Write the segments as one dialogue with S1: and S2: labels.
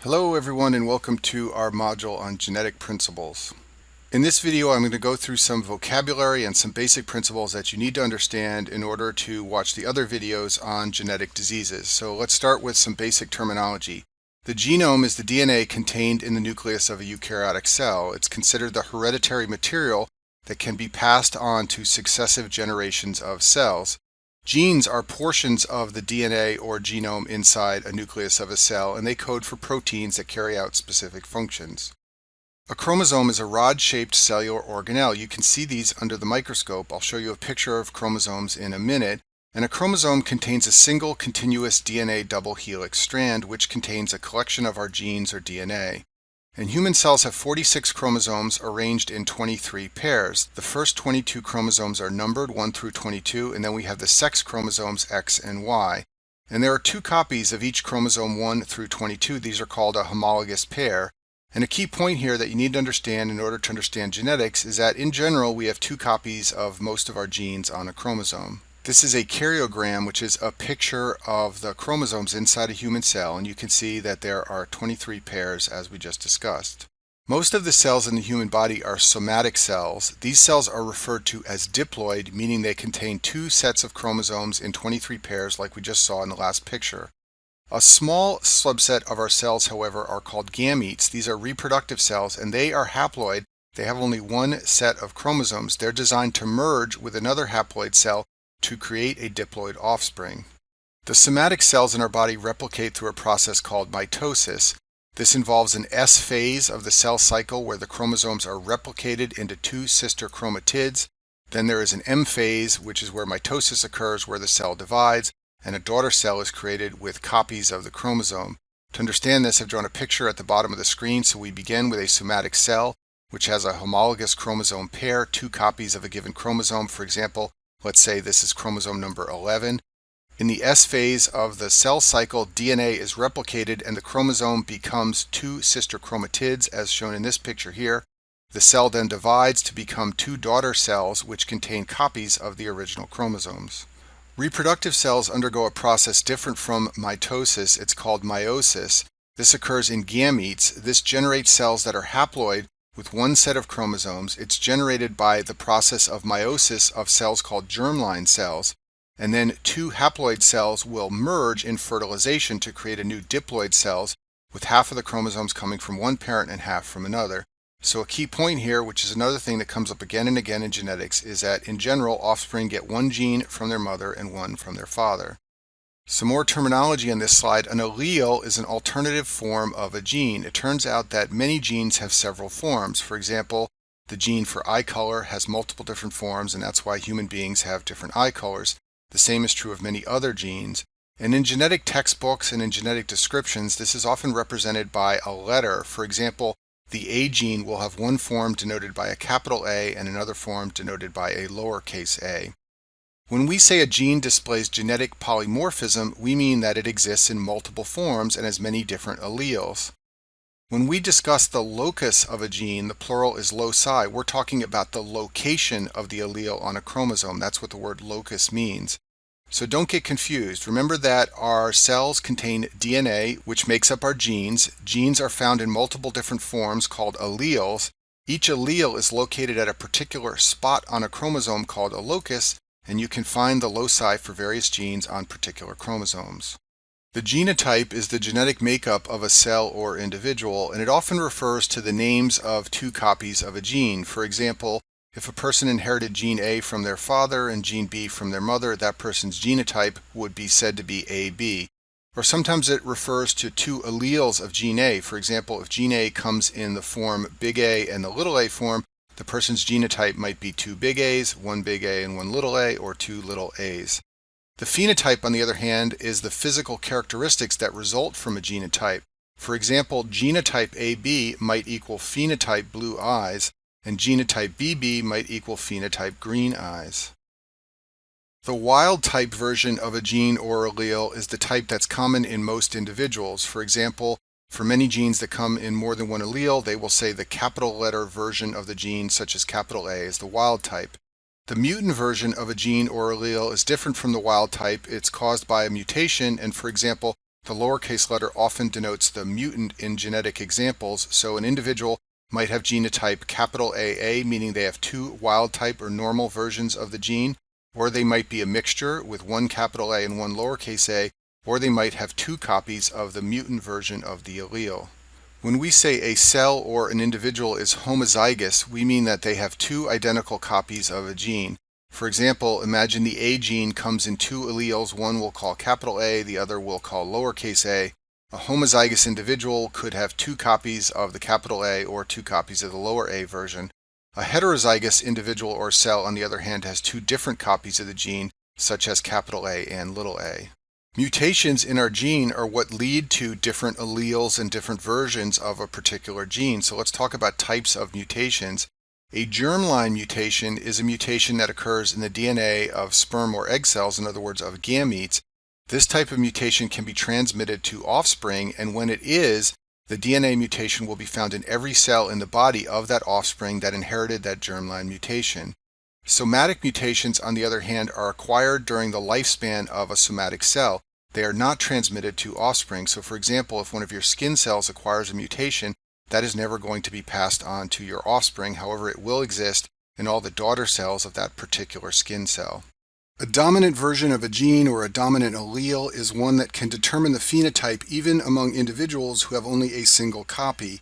S1: Hello everyone and welcome to our module on genetic principles. In this video I'm going to go through some vocabulary and some basic principles that you need to understand in order to watch the other videos on genetic diseases. So let's start with some basic terminology. The genome is the DNA contained in the nucleus of a eukaryotic cell. It's considered the hereditary material that can be passed on to successive generations of cells. Genes are portions of the DNA or genome inside a nucleus of a cell, and they code for proteins that carry out specific functions. A chromosome is a rod-shaped cellular organelle. You can see these under the microscope. I'll show you a picture of chromosomes in a minute. And a chromosome contains a single continuous DNA double helix strand, which contains a collection of our genes or DNA. And human cells have 46 chromosomes arranged in 23 pairs. The first 22 chromosomes are numbered 1 through 22, and then we have the sex chromosomes X and Y. And there are two copies of each chromosome 1 through 22. These are called a homologous pair. And a key point here that you need to understand in order to understand genetics is that in general we have two copies of most of our genes on a chromosome. This is a karyogram, which is a picture of the chromosomes inside a human cell, and you can see that there are 23 pairs as we just discussed. Most of the cells in the human body are somatic cells. These cells are referred to as diploid, meaning they contain two sets of chromosomes in 23 pairs like we just saw in the last picture. A small subset of our cells, however, are called gametes. These are reproductive cells, and they are haploid. They have only one set of chromosomes. They're designed to merge with another haploid cell to create a diploid offspring. The somatic cells in our body replicate through a process called mitosis. This involves an S phase of the cell cycle where the chromosomes are replicated into two sister chromatids. Then there is an M phase, which is where mitosis occurs, where the cell divides, and a daughter cell is created with copies of the chromosome. To understand this, I've drawn a picture at the bottom of the screen. So we begin with a somatic cell, which has a homologous chromosome pair, two copies of a given chromosome. For example, let's say this is chromosome number 11. In the S phase of the cell cycle, DNA is replicated and the chromosome becomes two sister chromatids, as shown in this picture here. The cell then divides to become two daughter cells, which contain copies of the original chromosomes. Reproductive cells undergo a process different from mitosis. It's called meiosis. This occurs in gametes. This generates cells that are haploid with one set of chromosomes. It's generated by the process of meiosis of cells called germline cells, and then two haploid cells will merge in fertilization to create a new diploid cells with half of the chromosomes coming from one parent and half from another. So a key point here, which is another thing that comes up again and again in genetics, is that in general offspring get one gene from their mother and one from their father. Some more terminology on this slide. An allele is an alternative form of a gene. It turns out that many genes have several forms. For example, the gene for eye color has multiple different forms, and that's why human beings have different eye colors. The same is true of many other genes. And in genetic textbooks and in genetic descriptions, this is often represented by a letter. For example, the A gene will have one form denoted by a capital A and another form denoted by a lowercase a. When we say a gene displays genetic polymorphism, we mean that it exists in multiple forms and has many different alleles. When we discuss the locus of a gene, the plural is loci, we're talking about the location of the allele on a chromosome. That's what the word locus means. So don't get confused. Remember that our cells contain DNA, which makes up our genes. Genes are found in multiple different forms called alleles. Each allele is located at a particular spot on a chromosome called a locus, and you can find the loci for various genes on particular chromosomes. The genotype is the genetic makeup of a cell or individual, and it often refers to the names of two copies of a gene. For example, if a person inherited gene A from their father and gene B from their mother, that person's genotype would be said to be AB. Or sometimes it refers to two alleles of gene A. For example, if gene A comes in the form big A and the little a form, the person's genotype might be two big A's, one big A and one little a, or two little a's. The phenotype, on the other hand, is the physical characteristics that result from a genotype. For example, genotype AB might equal phenotype blue eyes, and genotype BB might equal phenotype green eyes. The wild-type version of a gene or allele is the type that's common in most individuals. For example, for many genes that come in more than one allele, they will say the capital letter version of the gene, such as capital A, is the wild type. The mutant version of a gene or allele is different from the wild type. It's caused by a mutation, and for example, The lowercase letter often denotes the mutant in genetic examples, so an individual might have genotype capital AA, meaning they have two wild type or normal versions of the gene, or they might be a mixture with one capital A and one lowercase a, or they might have two copies of the mutant version of the allele. When we say a cell or an individual is homozygous, we mean that they have two identical copies of a gene. For example, imagine the A gene comes in two alleles, one we'll call capital A, the other we'll call lowercase a. A homozygous individual could have two copies of the capital A or two copies of the lower a version. A heterozygous individual or cell, on the other hand, has two different copies of the gene, such as capital A and little a. Mutations in our gene are what lead to different alleles and different versions of a particular gene. So let's talk about types of mutations. A germline mutation is a mutation that occurs in the DNA of sperm or egg cells, in other words, of gametes. This type of mutation can be transmitted to offspring, and when it is, the DNA mutation will be found in every cell in the body of that offspring that inherited that germline mutation. Somatic mutations, on the other hand, are acquired during the lifespan of a somatic cell. They are not transmitted to offspring. So for example, if one of your skin cells acquires a mutation, that is never going to be passed on to your offspring. However, it will exist in all the daughter cells of that particular skin cell. A dominant version of a gene or a dominant allele is one that can determine the phenotype even among individuals who have only a single copy.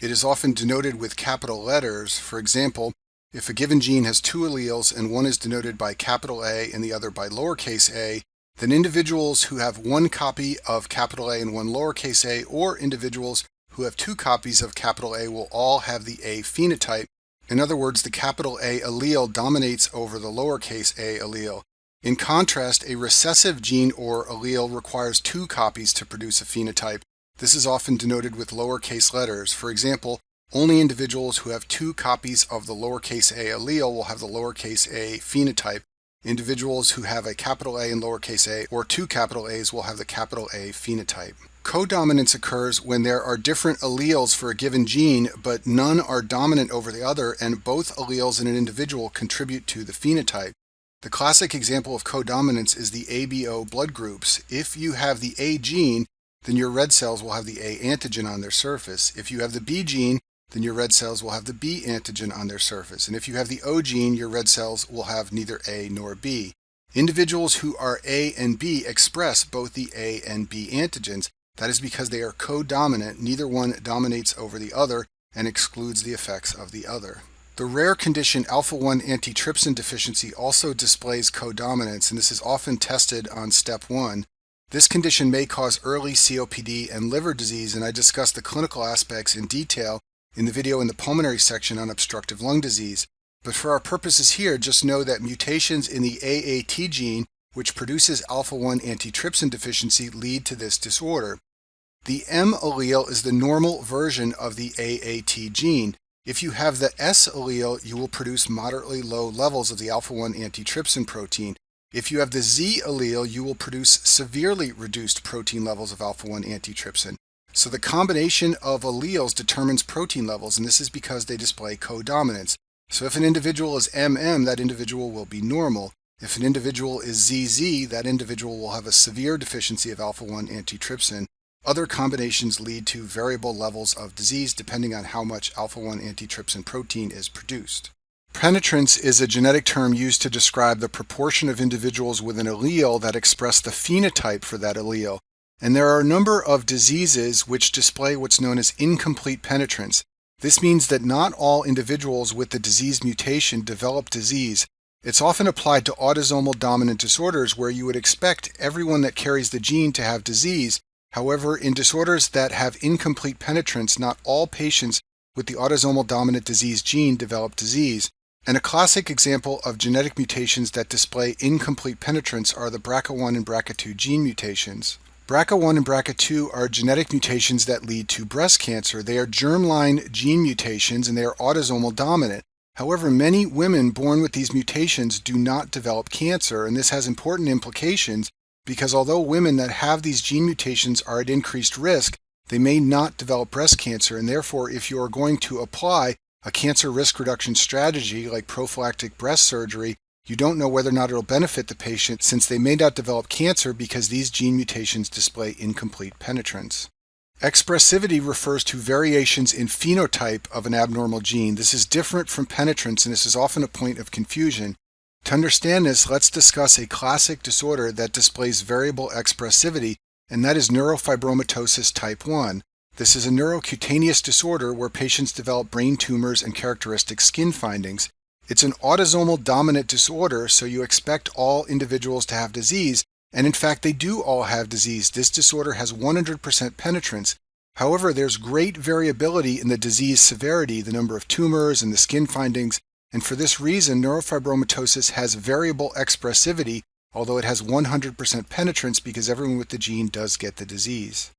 S1: It is often denoted with capital letters. For example, if a given gene has two alleles and one is denoted by capital A and the other by lowercase a, then individuals who have one copy of capital A and one lowercase a, or individuals who have two copies of capital A, will all have the A phenotype. In other words, the capital A allele dominates over the lowercase a allele. In contrast, a recessive gene or allele requires two copies to produce a phenotype. This is often denoted with lowercase letters. For example, only individuals who have two copies of the lowercase a allele will have the lowercase a phenotype. Individuals who have a capital A and lowercase a, or two capital A's, will have the capital A phenotype. Codominance occurs when there are different alleles for a given gene, but none are dominant over the other, and both alleles in an individual contribute to the phenotype. The classic example of codominance is the ABO blood groups. If you have the A gene, then your red cells will have the A antigen on their surface. If you have the B gene, then your red cells will have the B antigen on their surface. And if you have the O gene, your red cells will have neither A nor B. Individuals who are A and B express both the A and B antigens. That is because they are codominant. Neither one dominates over the other and excludes the effects of the other. The rare condition alpha-1 antitrypsin deficiency also displays codominance, and this is often tested on step 1. This condition may cause early COPD and liver disease, and I discussed the clinical aspects in detail in the video in the pulmonary section on obstructive lung disease. But for our purposes here, just know that mutations in the AAT gene, which produces alpha-1 antitrypsin deficiency, lead to this disorder. The M allele is the normal version of the AAT gene. If you have the S allele, you will produce moderately low levels of the alpha-1 antitrypsin protein. If you have the Z allele, you will produce severely reduced protein levels of alpha-1 antitrypsin. So the combination of alleles determines protein levels, and this is because they display codominance. So if an individual is MM, that individual will be normal. If an individual is ZZ, that individual will have a severe deficiency of alpha-1 antitrypsin. Other combinations lead to variable levels of disease depending on how much alpha-1 antitrypsin protein is produced. Penetrance is a genetic term used to describe the proportion of individuals with an allele that express the phenotype for that allele. And there are a number of diseases which display what's known as incomplete penetrance. This means that not all individuals with the disease mutation develop disease. It's often applied to autosomal dominant disorders where you would expect everyone that carries the gene to have disease. However, in disorders that have incomplete penetrance, not all patients with the autosomal dominant disease gene develop disease. And a classic example of genetic mutations that display incomplete penetrance are the BRCA1 and BRCA2 gene mutations. BRCA1 and BRCA2 are genetic mutations that lead to breast cancer. They are germline gene mutations and they are autosomal dominant. However, many women born with these mutations do not develop cancer, and this has important implications because although women that have these gene mutations are at increased risk, they may not develop breast cancer, and therefore if you are going to apply a cancer risk reduction strategy like prophylactic breast surgery, You don't know whether or not it'll benefit the patient since they may not develop cancer because these gene mutations display incomplete penetrance. Expressivity refers to variations in phenotype of an abnormal gene. This is different from penetrance, and this is often a point of confusion. To understand this, let's discuss a classic disorder that displays variable expressivity, and that is neurofibromatosis type 1. This is a neurocutaneous disorder where patients develop brain tumors and characteristic skin findings. It's an autosomal dominant disorder, so you expect all individuals to have disease, and in fact they do all have disease. This disorder has 100% penetrance. However, there's great variability in the disease severity, the number of tumors and the skin findings, and for this reason neurofibromatosis has variable expressivity, although it has 100% penetrance because everyone with the gene does get the disease.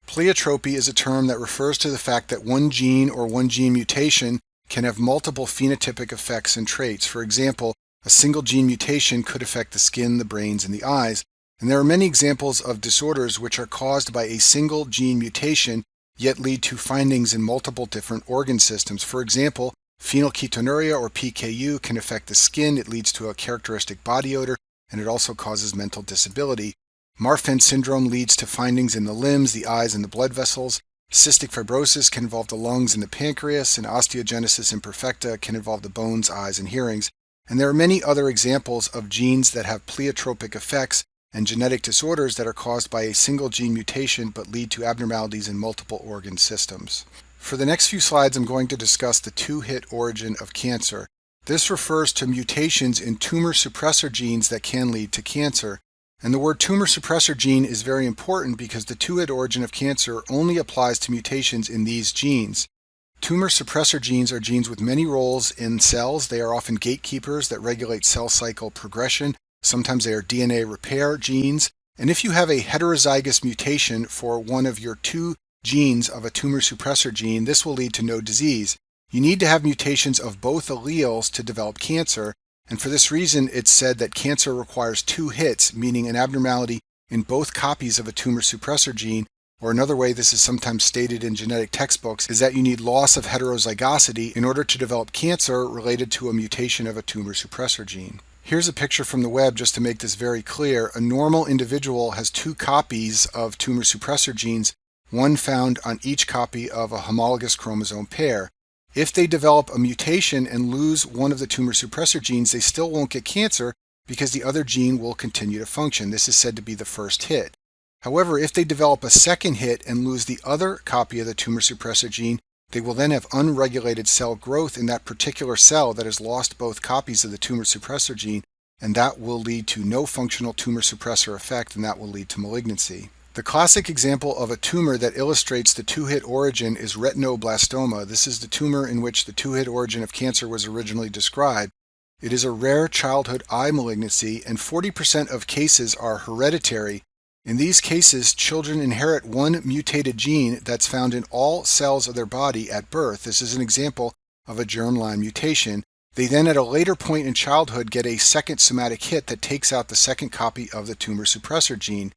S1: Pleiotropy is a term that refers to the fact that one gene or one gene mutation can have multiple phenotypic effects and traits. For example, a single gene mutation could affect the skin, the brains, and the eyes. And there are many examples of disorders which are caused by a single gene mutation, yet lead to findings in multiple different organ systems. For example, phenylketonuria or PKU can affect the skin. It leads to a characteristic body odor, and it also causes mental disability. Marfan syndrome leads to findings in the limbs, the eyes, and the blood vessels. Cystic fibrosis can involve the lungs and the pancreas, and osteogenesis imperfecta can involve the bones, eyes, and hearings. And there are many other examples of genes that have pleiotropic effects and genetic disorders that are caused by a single gene mutation but lead to abnormalities in multiple organ systems. For the next few slides, I'm going to discuss the two-hit origin of cancer. This refers to mutations in tumor suppressor genes that can lead to cancer. And the word tumor suppressor gene is very important because the two-hit origin of cancer only applies to mutations in these genes. Tumor suppressor genes are genes with many roles in cells. They are often gatekeepers that regulate cell cycle progression. Sometimes they are DNA repair genes. And if you have a heterozygous mutation for one of your two genes of a tumor suppressor gene, this will lead to no disease. You need to have mutations of both alleles to develop cancer. And for this reason, it's said that cancer requires two hits, meaning an abnormality in both copies of a tumor suppressor gene, or another way this is sometimes stated in genetic textbooks is that you need loss of heterozygosity in order to develop cancer related to a mutation of a tumor suppressor gene. Here's a picture from the web just to make this very clear. A normal individual has two copies of tumor suppressor genes, one found on each copy of a homologous chromosome pair. If they develop a mutation and lose one of the tumor suppressor genes, they still won't get cancer because the other gene will continue to function. This is said to be the first hit. However, if they develop a second hit and lose the other copy of the tumor suppressor gene, they will then have unregulated cell growth in that particular cell that has lost both copies of the tumor suppressor gene, and that will lead to no functional tumor suppressor effect, and that will lead to malignancy. The classic example of a tumor that illustrates the two-hit origin is retinoblastoma. This is the tumor in which the two-hit origin of cancer was originally described. It is a rare childhood eye malignancy, and 40% of cases are hereditary. In these cases, children inherit one mutated gene that's found in all cells of their body at birth. This is an example of a germline mutation. They then at a later point in childhood get a second somatic hit that takes out the second copy of the tumor suppressor gene.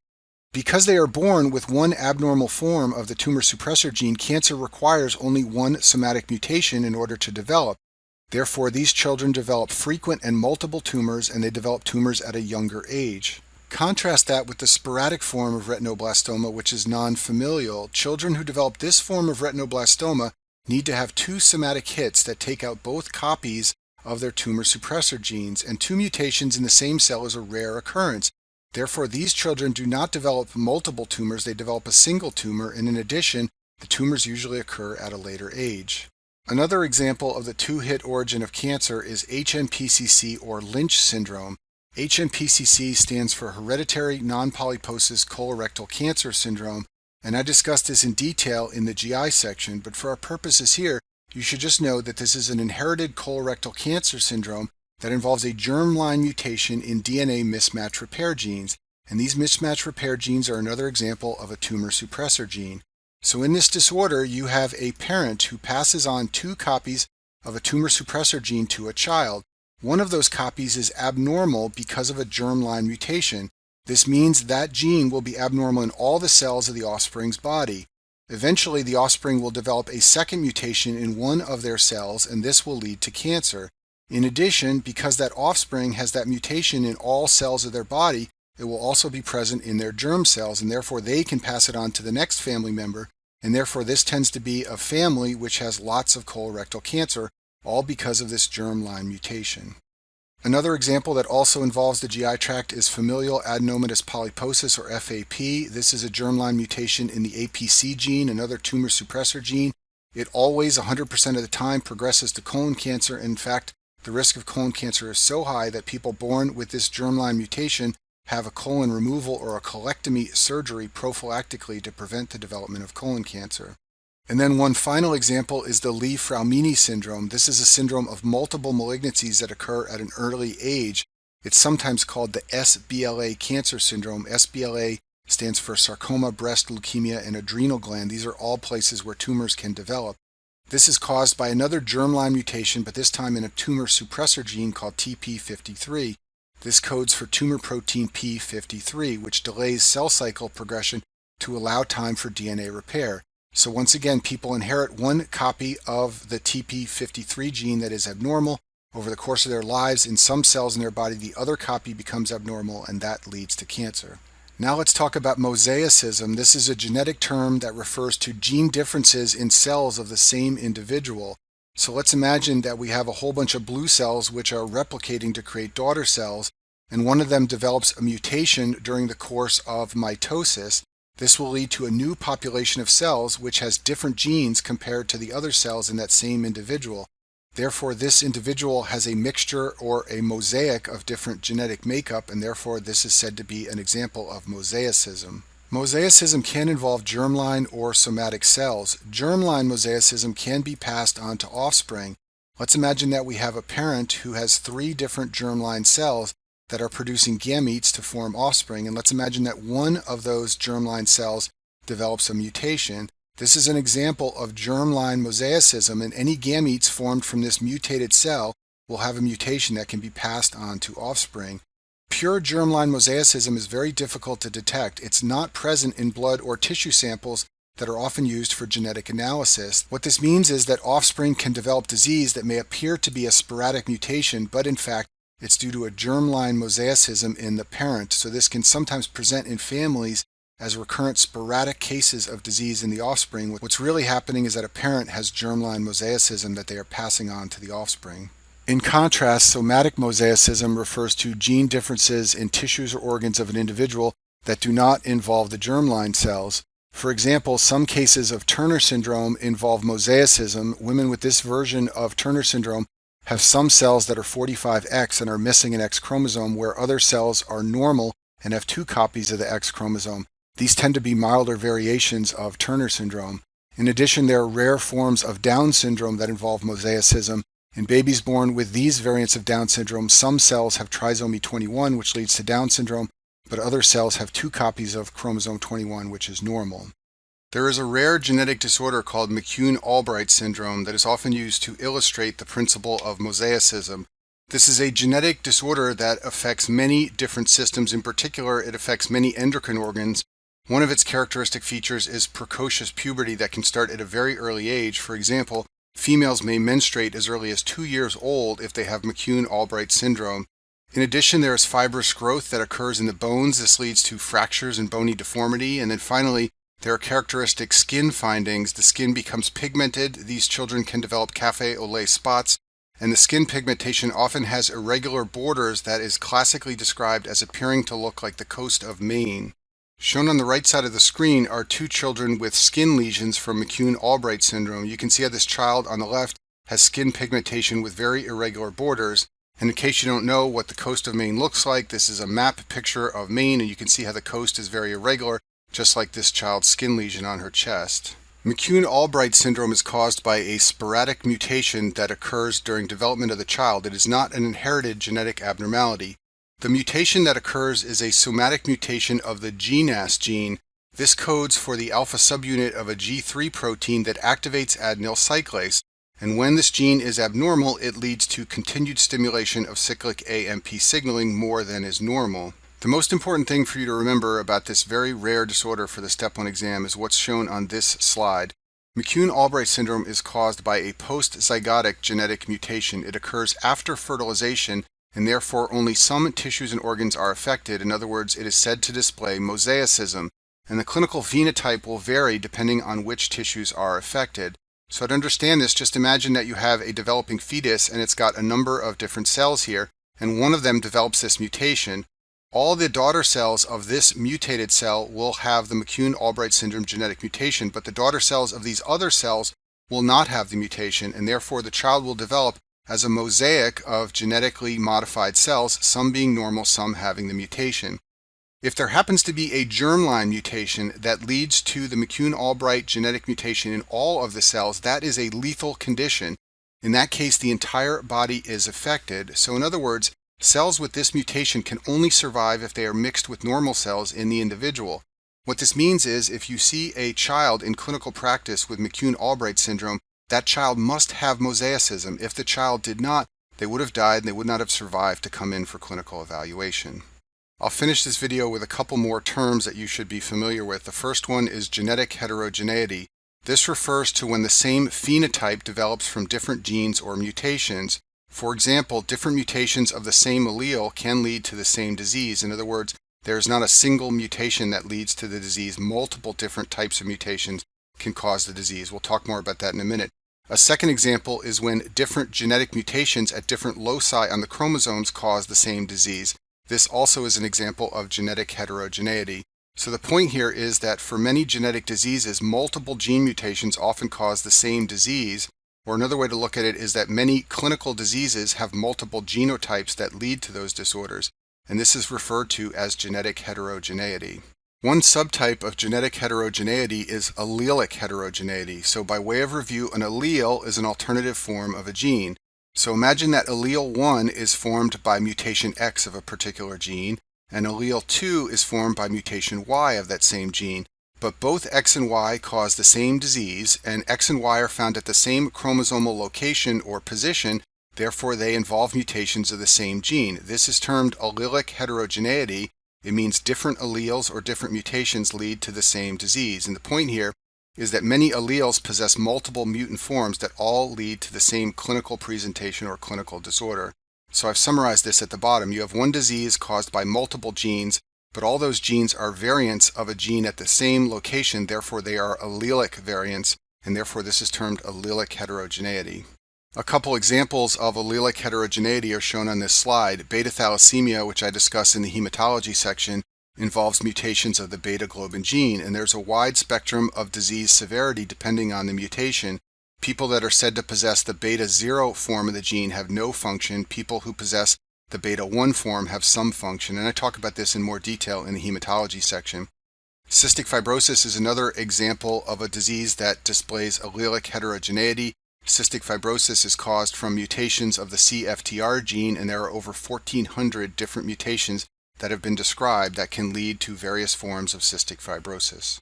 S1: Because they are born with one abnormal form of the tumor suppressor gene, cancer requires only one somatic mutation in order to develop. Therefore, these children develop frequent and multiple tumors, and they develop tumors at a younger age. Contrast that with the sporadic form of retinoblastoma, which is non-familial. Children who develop this form of retinoblastoma need to have two somatic hits that take out both copies of their tumor suppressor genes, and two mutations in the same cell is a rare occurrence. Therefore, these children do not develop multiple tumors, they develop a single tumor, and in addition, the tumors usually occur at a later age. Another example of the two-hit origin of cancer is HNPCC or Lynch syndrome. HNPCC stands for Hereditary Non-Polyposis Colorectal Cancer Syndrome, and I discussed this in detail in the GI section, but for our purposes here, you should just know that this is an inherited colorectal cancer syndrome that involves a germline mutation in DNA mismatch repair genes, and these mismatch repair genes are another example of a tumor suppressor gene. So in this disorder, you have a parent who passes on two copies of a tumor suppressor gene to a child. One of those copies is abnormal because of a germline mutation. This means that gene will be abnormal in all the cells of the offspring's body. Eventually, the offspring will develop a second mutation in one of their cells, and this will lead to cancer. In addition, because that offspring has that mutation in all cells of their body, it will also be present in their germ cells, and therefore they can pass it on to the next family member, and therefore this tends to be a family which has lots of colorectal cancer, all because of this germline mutation. Another example that also involves the GI tract is familial adenomatous polyposis, or FAP. This is a germline mutation in the APC gene, another tumor suppressor gene. It always, 100% of the time, progresses to colon cancer. In fact, the risk of colon cancer is so high that people born with this germline mutation have a colon removal or a colectomy surgery prophylactically to prevent the development of colon cancer. And then one final example is the Li-Fraumeni syndrome. This is a syndrome of multiple malignancies that occur at an early age. It's sometimes called the SBLA cancer syndrome. SBLA stands for sarcoma, breast, leukemia, and adrenal gland. These are all places where tumors can develop. This is caused by another germline mutation, but this time in a tumor suppressor gene called TP53. This codes for tumor protein p53, which delays cell cycle progression to allow time for DNA repair. So once again, people inherit one copy of the TP53 gene that is abnormal. Over the course of their lives, in some cells in their body, the other copy becomes abnormal, and that leads to cancer. Now let's talk about mosaicism. This is a genetic term that refers to gene differences in cells of the same individual. So let's imagine that we have a whole bunch of blue cells which are replicating to create daughter cells, and one of them develops a mutation during the course of mitosis. This will lead to a new population of cells which has different genes compared to the other cells in that same individual. Therefore, this individual has a mixture or a mosaic of different genetic makeup, and therefore this is said to be an example of mosaicism. Mosaicism can involve germline or somatic cells. Germline mosaicism can be passed on to offspring. Let's imagine that we have a parent who has 3 different germline cells that are producing gametes to form offspring, and let's imagine that one of those germline cells develops a mutation. This is an example of germline mosaicism, and any gametes formed from this mutated cell will have a mutation that can be passed on to offspring. Pure germline mosaicism is very difficult to detect. It's not present in blood or tissue samples that are often used for genetic analysis. What this means is that offspring can develop disease that may appear to be a sporadic mutation, but in fact it's due to a germline mosaicism in the parent. So this can sometimes present in families as recurrent sporadic cases of disease in the offspring. What's really happening is that a parent has germline mosaicism that they are passing on to the offspring. In contrast, somatic mosaicism refers to gene differences in tissues or organs of an individual that do not involve the germline cells. For example, some cases of Turner syndrome involve mosaicism. Women with this version of Turner syndrome have some cells that are 45X and are missing an X chromosome, where other cells are normal and have 2 copies of the X chromosome. These tend to be milder variations of Turner syndrome. In addition, there are rare forms of Down syndrome that involve mosaicism. In babies born with these variants of Down syndrome, some cells have trisomy 21, which leads to Down syndrome, but other cells have 2 copies of chromosome 21, which is normal. There is a rare genetic disorder called McCune-Albright syndrome that is often used to illustrate the principle of mosaicism. This is a genetic disorder that affects many different systems. In particular, it affects many endocrine organs. One of its characteristic features is precocious puberty that can start at a very early age. For example, females may menstruate as early as 2 years old if they have McCune-Albright syndrome. In addition, there is fibrous growth that occurs in the bones. This leads to fractures and bony deformity. And then finally, there are characteristic skin findings. The skin becomes pigmented. These children can develop café au lait spots, and the skin pigmentation often has irregular borders that is classically described as appearing to look like the coast of Maine. Shown on the right side of the screen are 2 children with skin lesions from McCune-Albright syndrome. You can see how this child on the left has skin pigmentation with very irregular borders. And in case you don't know what the coast of Maine looks like, this is a map picture of Maine, and you can see how the coast is very irregular, just like this child's skin lesion on her chest. McCune-Albright syndrome is caused by a sporadic mutation that occurs during development of the child. It is not an inherited genetic abnormality. The mutation that occurs is a somatic mutation of the GNAS gene. This codes for the alpha subunit of a G3 protein that activates adenyl cyclase, and when this gene is abnormal, it leads to continued stimulation of cyclic AMP signaling more than is normal. The most important thing for you to remember about this very rare disorder for the Step 1 exam is what's shown on this slide. McCune-Albright syndrome is caused by a post-zygotic genetic mutation. It occurs after fertilization, and therefore only some tissues and organs are affected. In other words, it is said to display mosaicism, and the clinical phenotype will vary depending on which tissues are affected. So to understand this, just imagine that you have a developing fetus and it's got a number of different cells here, and one of them develops this mutation. All the daughter cells of this mutated cell will have the McCune-Albright syndrome genetic mutation, but the daughter cells of these other cells will not have the mutation, and therefore the child will develop as a mosaic of genetically modified cells, some being normal, some having the mutation. If there happens to be a germline mutation that leads to the McCune-Albright genetic mutation in all of the cells, that is a lethal condition. In that case, the entire body is affected. So in other words, cells with this mutation can only survive if they are mixed with normal cells in the individual. What this means is if you see a child in clinical practice with McCune-Albright syndrome, that child must have mosaicism. If the child did not, they would have died and they would not have survived to come in for clinical evaluation. I'll finish this video with a couple more terms that you should be familiar with. The first one is genetic heterogeneity. This refers to when the same phenotype develops from different genes or mutations. For example, different mutations of the same allele can lead to the same disease. In other words, there is not a single mutation that leads to the disease. Multiple different types of mutations can cause the disease. We'll talk more about that in a minute. A second example is when different genetic mutations at different loci on the chromosomes cause the same disease. This also is an example of genetic heterogeneity. So the point here is that for many genetic diseases, multiple gene mutations often cause the same disease. Or another way to look at it is that many clinical diseases have multiple genotypes that lead to those disorders, and this is referred to as genetic heterogeneity. One subtype of genetic heterogeneity is allelic heterogeneity. So by way of review, an allele is an alternative form of a gene. So imagine that allele 1 is formed by mutation X of a particular gene, and allele 2 is formed by mutation Y of that same gene. But both X and Y cause the same disease, and X and Y are found at the same chromosomal location or position, therefore they involve mutations of the same gene. This is termed allelic heterogeneity. It means different alleles or different mutations lead to the same disease. And the point here is that many alleles possess multiple mutant forms that all lead to the same clinical presentation or clinical disorder. So I've summarized this at the bottom. You have one disease caused by multiple genes, but all those genes are variants of a gene at the same location, therefore they are allelic variants, and therefore this is termed allelic heterogeneity. A couple examples of allelic heterogeneity are shown on this slide. Beta thalassemia, which I discuss in the hematology section, involves mutations of the beta globin gene, and there's a wide spectrum of disease severity depending on the mutation. People that are said to possess the beta 0 form of the gene have no function. People who possess the beta 1 form have some function, and I talk about this in more detail in the hematology section. Cystic fibrosis is another example of a disease that displays allelic heterogeneity. Cystic fibrosis is caused from mutations of the CFTR gene, and there are over 1,400 different mutations that have been described that can lead to various forms of cystic fibrosis.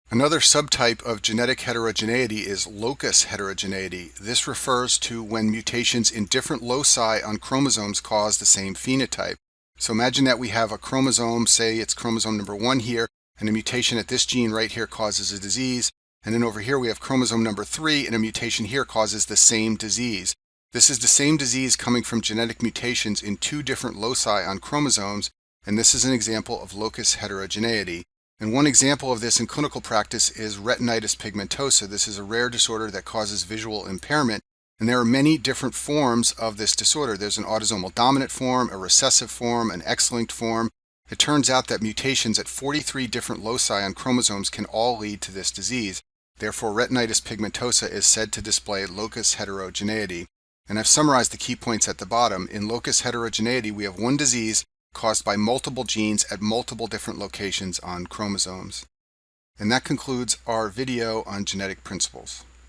S1: Another subtype of genetic heterogeneity is locus heterogeneity. This refers to when mutations in different loci on chromosomes cause the same phenotype. So imagine that we have a chromosome, say it's chromosome number 1 here, and a mutation at this gene right here causes a disease, and then over here we have chromosome number 3 and a mutation here causes the same disease. This is the same disease coming from genetic mutations in 2 different loci on chromosomes, and this is an example of locus heterogeneity. And one example of this in clinical practice is retinitis pigmentosa. This is a rare disorder that causes visual impairment, and there are many different forms of this disorder. There's an autosomal dominant form, a recessive form, an X-linked form. It turns out that mutations at 43 different loci on chromosomes can all lead to this disease. Therefore, retinitis pigmentosa is said to display locus heterogeneity. And I've summarized the key points at the bottom. In locus heterogeneity, we have one disease caused by multiple genes at multiple different locations on chromosomes. And that concludes our video on genetic principles.